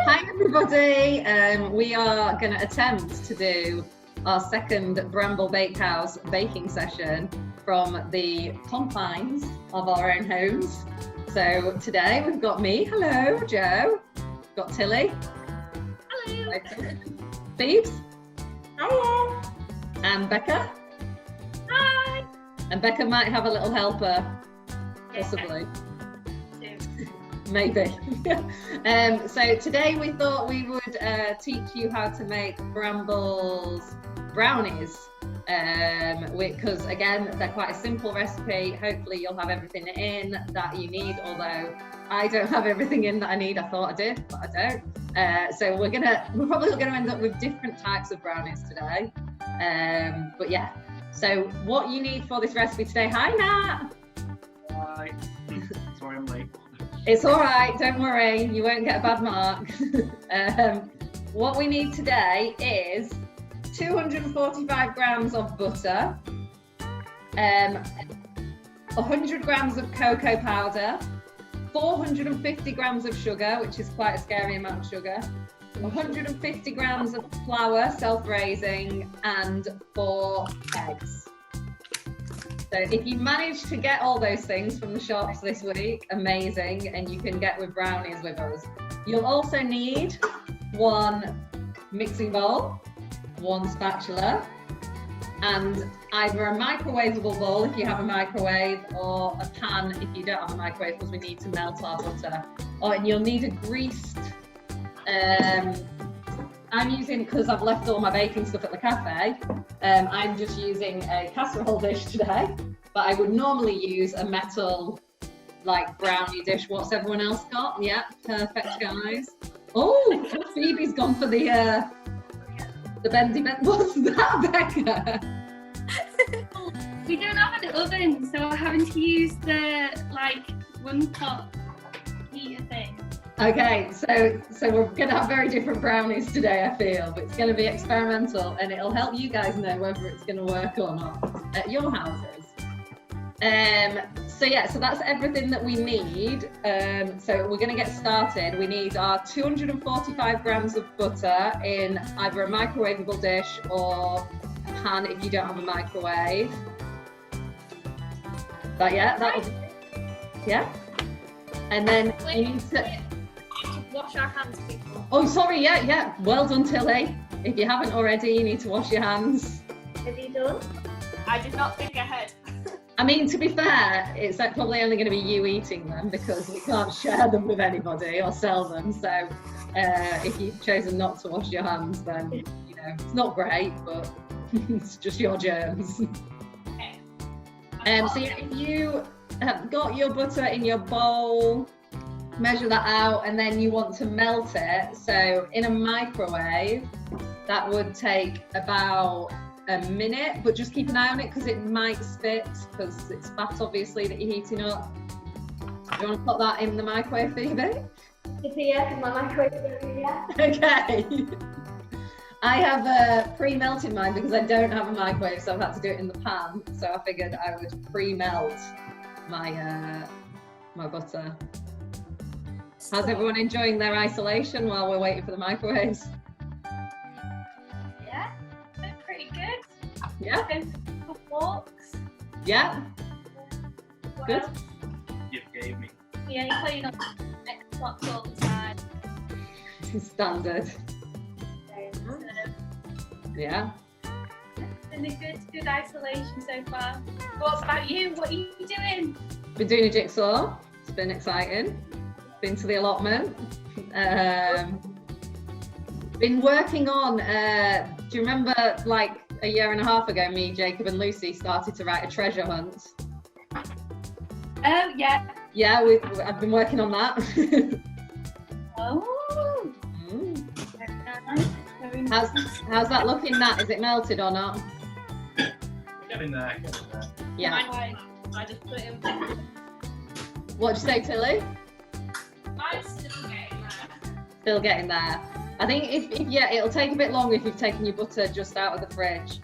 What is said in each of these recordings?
Hi everybody, we are going to attempt to do our second Bramble Bakehouse baking session from the confines of our own homes. So today we've got me, hello, Joe, we've got Tilly, hello, Phoebes, hiya, and Becca. Hi. And Becca might have a little helper, possibly. Maybe. So today we thought we would teach you how to make Bramble's brownies, because again they're quite a simple recipe. Hopefully you'll have everything in that you need, although I don't have everything in that I need. I thought I did, but I don't. So we're probably going to end up with different types of brownies today. But yeah, so what you need for this recipe today, hi Nat. Hi. Sorry I'm late. It's all right, don't worry, you won't get a bad mark. What we need today is 245 grams of butter, 100 grams of cocoa powder, 450 grams of sugar, which is quite a scary amount of sugar, 150 grams of flour, self-raising, and 4 eggs. So if you manage to get all those things from the shops this week, amazing, and you can get with brownies with us. You'll also need 1 mixing bowl, 1 spatula, and either a microwavable bowl if you have a microwave, or a pan if you don't have a microwave, because we need to melt our butter. And you'll need a greased, I'm using, because I've left all my baking stuff at the cafe, I'm just using a casserole dish today, but I would normally use a metal, like, brownie dish. What's everyone else got? Yeah, perfect, guys. Oh, Phoebe's gone for the bendy bend. What's that, Becca? We don't have an oven, so we're having to use the, like, 1-pot heater thing. Okay, so we're going to have very different brownies today, I feel, but it's going to be experimental, and it'll help you guys know whether it's going to work or not at your houses. So that's everything that we need. So we're going to get started. We need our 245 grams of butter in either a microwavable dish or a pan if you don't have a microwave. Yeah. And then we need to wash our hands, people. Oh, sorry, yeah. Well done, Tilly. If you haven't already, you need to wash your hands. Have you done? I did not think ahead. I mean, to be fair, it's probably only going to be you eating them because we can't share them with anybody or sell them. So if you've chosen not to wash your hands, then, you know, it's not great, but it's just your germs. Okay. So if you have got your butter in your bowl, measure that out, and then you want to melt it. So in a microwave, that would take about a minute, but just keep an eye on it because it might spit, because it's fat obviously that you're heating up. Do you want to put that in the microwave, Phoebe? It's here, my microwave is here. Okay. I have pre-melted mine because I don't have a microwave, so I've had to do it in the pan. So I figured I would pre-melt my my butter. How's everyone enjoying their isolation while we're waiting for the microwaves? Yeah, they're pretty good. Yeah? Going for walks. Yeah? What Good. else? You gave me. Yeah, you're playing on Xbox all the time. Standard. So, Yeah? it's been a good isolation so far. What about you? What are you doing? Been doing a jigsaw. It's been exciting. Been to the allotment. Been working on, do you remember like a year and a half ago, me, Jacob and Lucy started to write a treasure hunt? Oh, yeah. Yeah, I've been working on that. Oh. Very nice. Very nice. How's that looking, Nat? Is it melted or not? Getting there. Yeah. I just put it in. What'd you say, Tilly? I'm still getting there. Still getting there. I think if it'll take a bit longer if you've taken your butter just out of the fridge.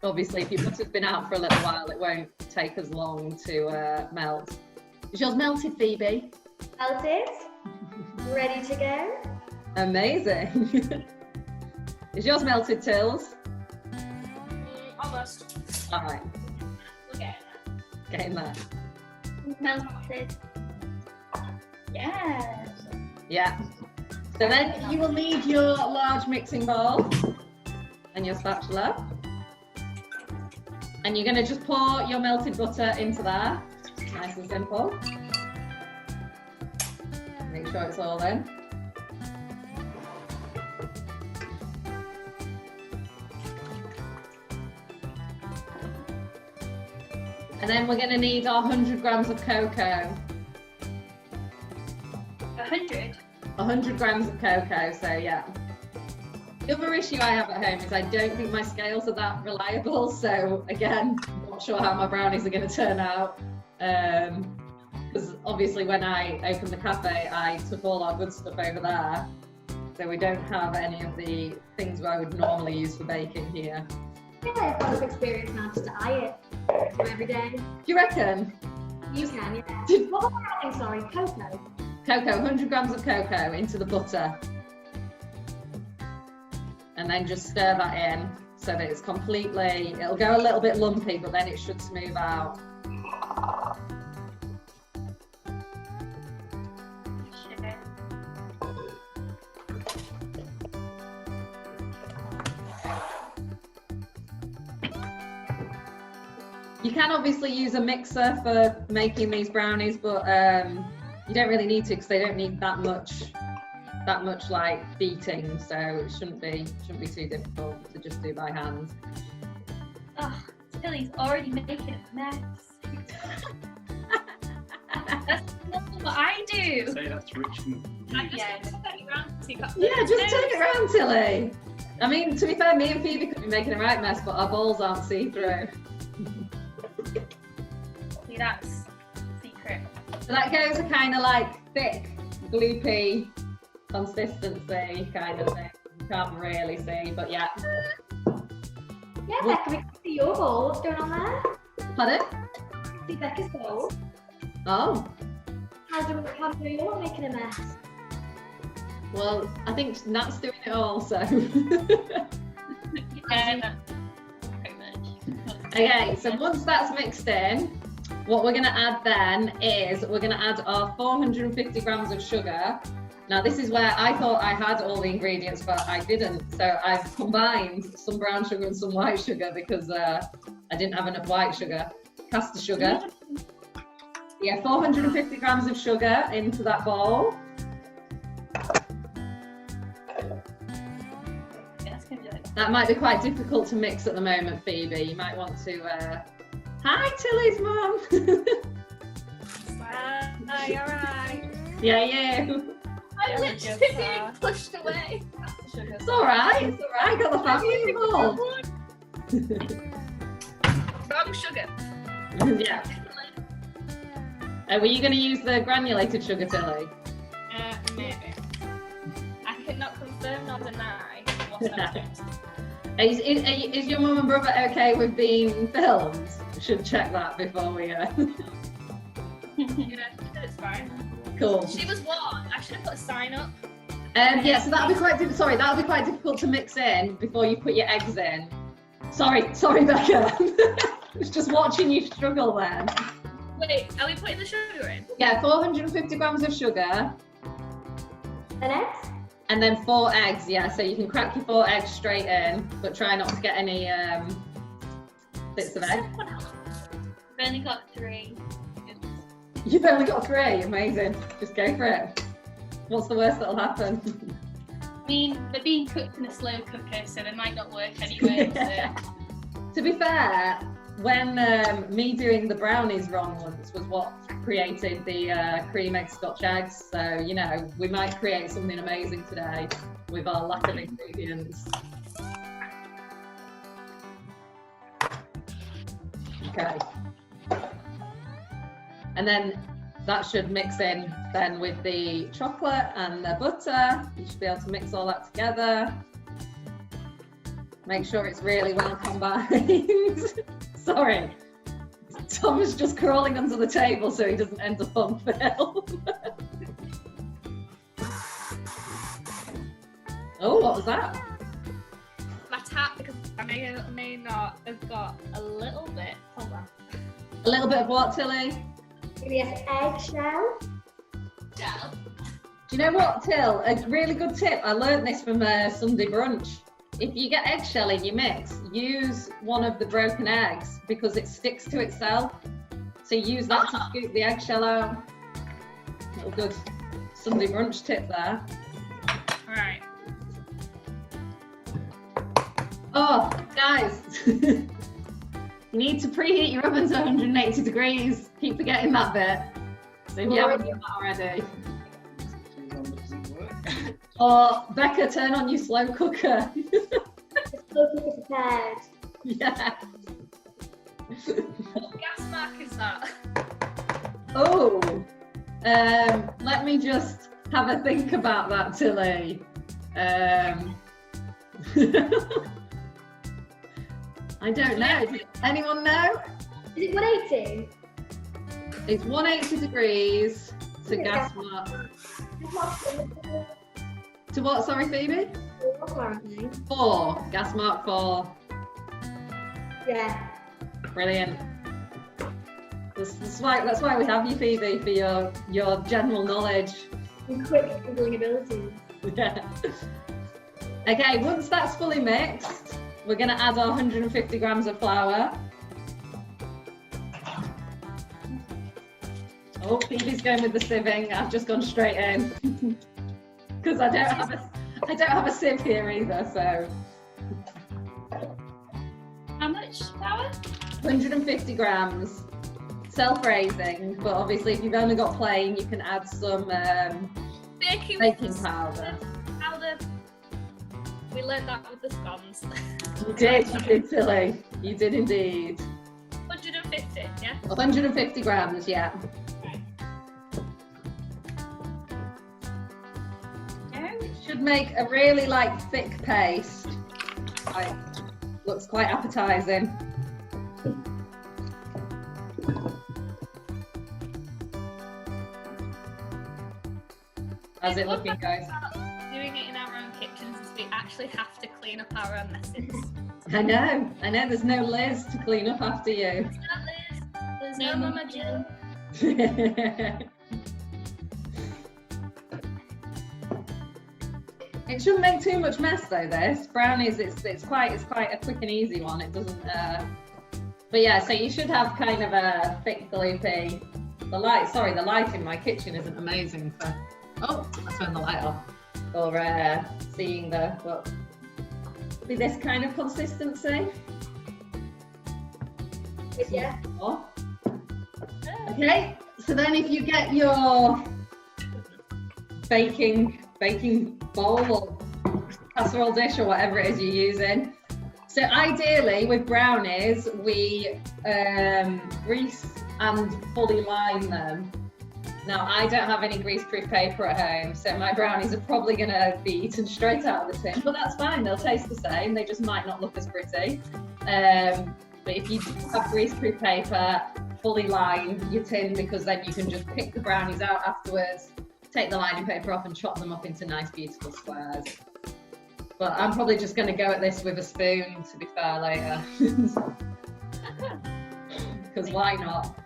Obviously, if your butter's been out for a little while, it won't take as long to melt. Is yours melted, Phoebe? Melted. Ready to go? Amazing. Is yours melted, Tills? Almost. All right, Okay. getting there. Melted. Yes. Yeah. So then you will need your large mixing bowl and your spatula. And you're going to just pour your melted butter into there. Nice and simple. Make sure it's all in. And then we're going to need our 100 grams of cocoa. 100. 100 grams of cocoa, so yeah. The other issue I have at home is I don't think my scales are that reliable, so again, I'm not sure how my brownies are going to turn out. Because obviously when I opened the cafe, I took all our good stuff over there, so we don't have any of the things I would normally use for baking here. I think I've got enough experience now to diet every day. Do you reckon? You can, yeah. What was I adding? Sorry, cocoa. Cocoa, 100 grams of cocoa into the butter. And then just stir that in so that it's completely, it'll go a little bit lumpy, but then it should smooth out. You can obviously use a mixer for making these brownies, but you don't really need to because they don't need that much like beating, so it shouldn't be too difficult to just do by hand. Oh, Tilly's already making a mess. That's not what I do. Say that's rich and I just Yeah. turn it around so you got Yeah, just turn it around, Tilly. I mean, to be fair, me and Phoebe could be making a right mess, but our bowls aren't see-through. See, that's secret. So that goes a kind of like thick, gloopy consistency kind of thing. You can't really see, but yeah. Yeah, Becca, we can see your bowl. What's going on there? Pardon? See Becca's bowl. Oh, How do you all making a mess? well, I think Nat's doing it all, so. Yeah, that's pretty much. Okay, so once that's mixed in, what we're going to add then is we're going to add our 450 grams of sugar. Now this is where I thought I had all the ingredients, but I didn't. So I've combined some brown sugar and some white sugar because I didn't have enough white sugar, caster sugar. Yeah, 450 grams of sugar into that bowl. That's gonna be like. That might be quite difficult to mix at the moment, Phoebe. You might want to. Hi, Tilly's mum. Hi, alright. Yeah, you. I'm Yeah, literally good being stuff. pushed away. It's all right. It's all right. Got the family involved. Wrong sugar. Yeah. Were you going to use the granulated sugar, Tilly? Maybe. I cannot confirm nor deny what's next. Is your mum and brother okay with being filmed? We should check that before we. Yeah, it's fine. Cool. She was warned. I should have put a sign up. Yeah, so that'll be quite that'll be quite difficult to mix in before you put your eggs in. Sorry, Becca. I was just watching you struggle then. Wait, are we putting the sugar in? Yeah, 450 grams of sugar An egg? and then 4 eggs. Yeah, so you can crack your 4 eggs straight in, but try not to get any bits of egg. I've only got 3. You've only got 3. Amazing. Just go for it. What's the worst that'll happen? I mean, they're being cooked in a slow cooker, so they might not work anyway. So. To be fair, when me doing the brownies wrong once was what created the cream egg Scotch eggs. So, you know, we might create something amazing today with our lack of ingredients. Okay. And then that should mix in then with the chocolate and the butter. You should be able to mix all that together. Make sure it's really well combined. Sorry, Tom's just crawling under the table so he doesn't end up on film. Oh, what was that? My tap, because I may or may not have got a little bit. Hold on. A little bit of what, Tilly? Maybe an eggshell. Shell. Do you know what, Till? A really good tip. I learned this from Sunday brunch. If you get eggshell in your mix, use one of the broken eggs because it sticks to itself. So use that to scoop the eggshell out. Little good Sunday brunch tip there. Right. Oh, guys. You need to preheat your oven to 180 degrees. Keep forgetting that bit. So if you haven't done that already. Or Becca, turn on your slow cooker. The slow cooker prepared. Yeah. What gas mark is that? Oh, let me just have a think about that, Tilly. I don't know. Does anyone know? Is it 180? It's 180 degrees to gas mark. To what, sorry, Phoebe? 4. Gas mark 4. Yeah. Brilliant. That's why we have you, Phoebe, for your general knowledge. And quick Googling abilities. Yeah. Okay, once that's fully mixed, we're going to add our 150 grams of flour. Oh, Phoebe's going with the sieving. I've just gone straight in because I don't have a sieve here either. So How much flour? 150 grams, self-raising. But obviously, if you've only got plain, you can add some Baking powder. powder. We learned that with the scones. You did, Tilly. You did indeed. 150, yeah? 150 grams, yeah. Should make a really thick paste. Looks quite appetizing. How's it looking, guys? Doing it in our own kitchens is we actually have to clean up our own messes. I know. There's no Liz to clean up after you. There's no Liz. There's no Mama Jill. It shouldn't make too much mess though. This brownies, it's quite a quick and easy one. It doesn't. But yeah, so you should have kind of a thick gloopy. The light in my kitchen isn't amazing for. Oh, let's turn the light off. Or seeing but be this kind of consistency. Yeah. Oh. Okay, so then if you get your baking bowl or casserole dish or whatever it is you're using. So ideally with brownies, we grease and fully line them. Now I don't have any greaseproof paper at home, so my brownies are probably going to be eaten straight out of the tin, but that's fine, they'll taste the same, they just might not look as pretty. But if you have greaseproof paper, fully line your tin, because then you can just pick the brownies out afterwards, take the lining paper off and chop them up into nice beautiful squares. But I'm probably just going to go at this with a spoon, to be fair, later. Because why not?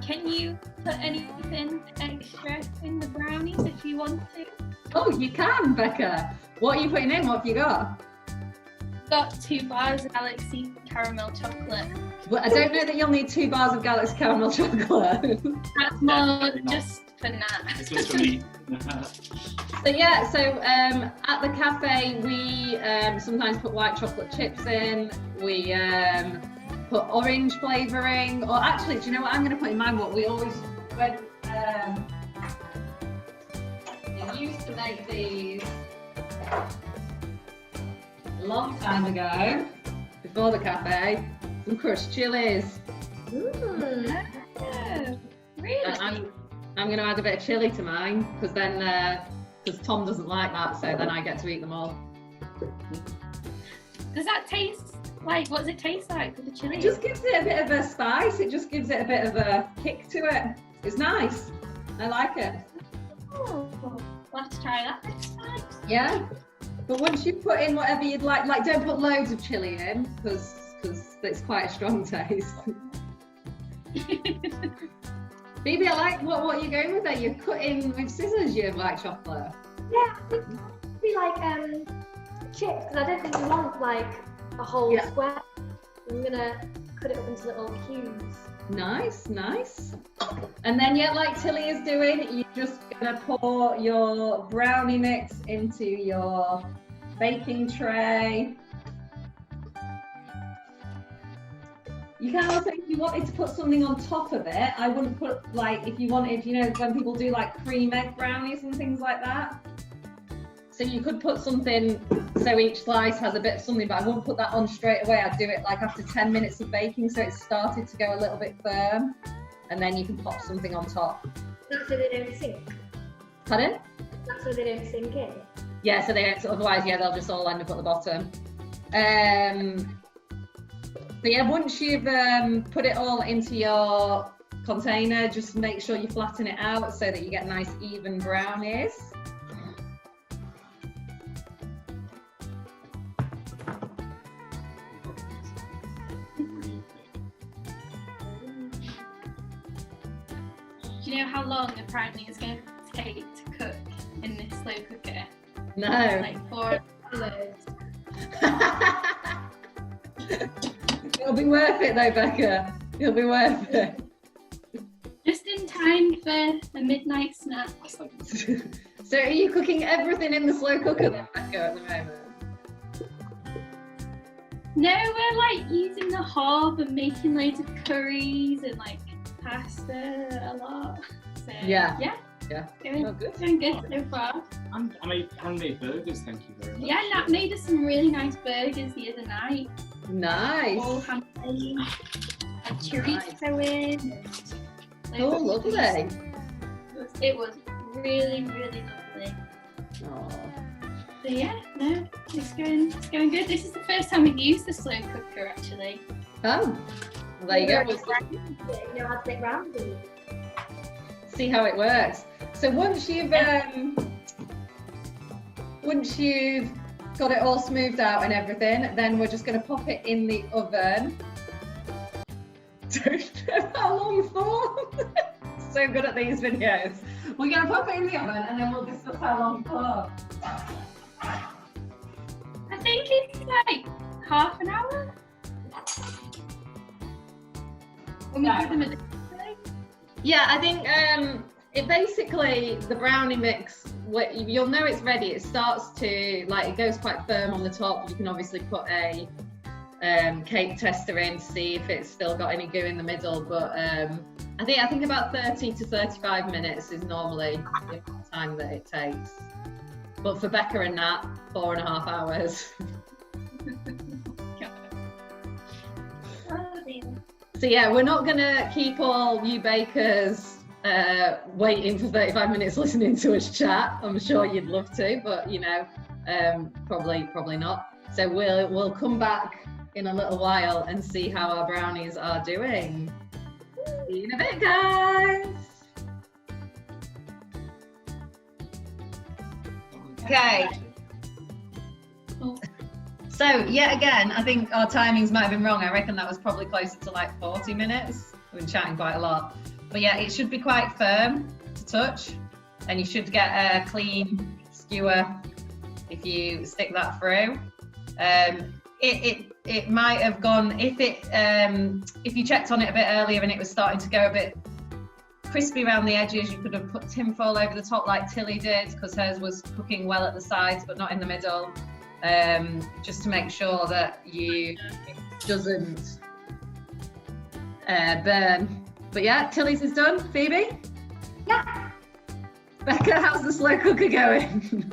Can you put anything extra in the brownies if you want to? Oh, you can, Becca. What are you putting in? What have you got? Got 2 bars of Galaxy caramel chocolate. Well, I don't know that you'll need 2 bars of Galaxy caramel chocolate. That's more just for that. This one's for me. So yeah, at the cafe we sometimes put white chocolate chips in. We put orange flavouring, or actually, do you know what I'm going to put in mine? What we always we used to make these a long time ago, before the cafe. Some crushed chilies. Oh, really? I'm going to add a bit of chilli to mine because Tom doesn't like that, so then I get to eat them all. Does that taste like, what does it taste like with the chili? It just gives it a bit of a spice. It just gives it a bit of a kick to it. It's nice. I like it. Oh, we'll have to try that next time. Yeah. But once you put in whatever you'd like don't put loads of chilli in because it's quite a strong taste. Phoebe, I like what you're going with there. You're cutting with scissors your white chocolate. Yeah, I think it'd be like chips, because I don't think we want like a whole square. I'm gonna cut it up into little cubes. Nice. And then like Tilly is doing, you're just gonna pour your brownie mix into your baking tray. You can also, if you wanted to put something on top of it, I wouldn't put if you wanted, when people do cream egg brownies and things like that. So you could put something, so each slice has a bit of something, but I wouldn't put that on straight away. I'd do it after 10 minutes of baking, so it started to go a little bit firm, and then you can pop something on top. That's so they don't sink. Pardon? That's so they don't sink in. Yeah, so they don't, otherwise, they'll just all end up at the bottom. So yeah, once you've put it all into your container, just make sure you flatten it out so that you get nice even brownies. Do you know how long apparently it's going to take to cook in this slow cooker? No. Like 4 hours. It'll be worth it though, Becca. It'll be worth it. Just in time for the midnight snack. So are you cooking everything in the slow cooker then, Becca, at the moment? No, we're using the hob and making loads of curries and pasta a lot. So Yeah. Going, Oh, good. Doing good so far. I made handmade burgers, thank you very much. Yeah, Nat made us some really nice burgers the other night. Nice. All handmade. Had chorizo in. Oh, lovely. It was really, really lovely. Oh. So yeah, no, it's going good. This is the first time we've used the slow cooker actually. Oh, well, there you go. You know how to make brownies. See how it works. So once you've got it all smoothed out and everything, then we're just going to pop it in the oven. Don't know how long for. So good at these videos. We're going to pop it in the oven and then we'll discuss how long for. I think it's half an hour. When we No. put them in the Yeah, I think it basically, the brownie mix, you'll know it's ready. It starts to, it goes quite firm on the top. You can obviously put a cake tester in to see if it's still got any goo in the middle. But I think about 30 to 35 minutes is normally the time that it takes. But for Becca and Nat, 4.5 hours. So yeah, we're not gonna keep all you bakers waiting for 35 minutes listening to us chat. I'm sure you'd love to, but probably not. So we'll come back in a little while and see how our brownies are doing. See you in a bit, guys. Okay. So yet again, I think our timings might have been wrong. I reckon that was probably closer to 40 minutes. We've been chatting quite a lot. But yeah, it should be quite firm to touch, and you should get a clean skewer if you stick that through. It might have gone, if you checked on it a bit earlier and it was starting to go a bit crispy around the edges, you could have put tinfoil over the top like Tilly did, because hers was cooking well at the sides but not in the middle. Just to make sure that it doesn't burn. But yeah, Tilly's is done. Phoebe? Yeah. Becca, how's the slow cooker going?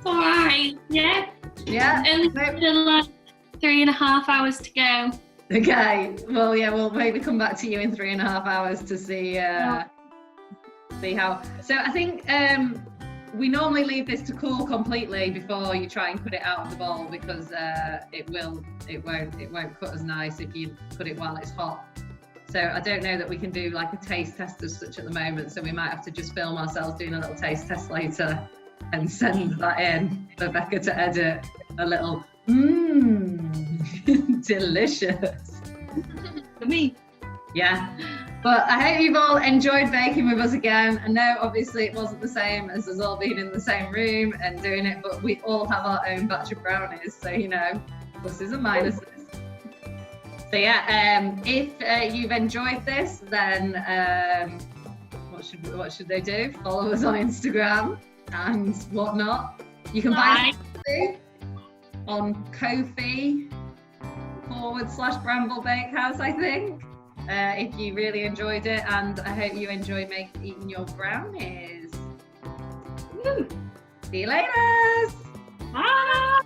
alright, yeah. Yeah? Only still 3.5 hours to go. Okay, well yeah, we'll maybe come back to you in 3.5 hours to see how. So I think we normally leave this to cool completely before you try and cut it out of the bowl, because it won't cut as nice if you cut it while it's hot. So I don't know that we can do a taste test as such at the moment, so we might have to just film ourselves doing a little taste test later and send that in for Becca to edit a little delicious. For me. Yeah. But I hope you've all enjoyed baking with us again. I know obviously it wasn't the same as us all being in the same room and doing it, but we all have our own batch of brownies. So, you know, pluses and minuses. So yeah, if you've enjoyed this, then what should they do? Follow us on Instagram and whatnot. You can buy some on Ko-fi/Bramble Bakehouse, I think. If you really enjoyed it, and I hope you enjoyed eating your brownies. See you later. Bye.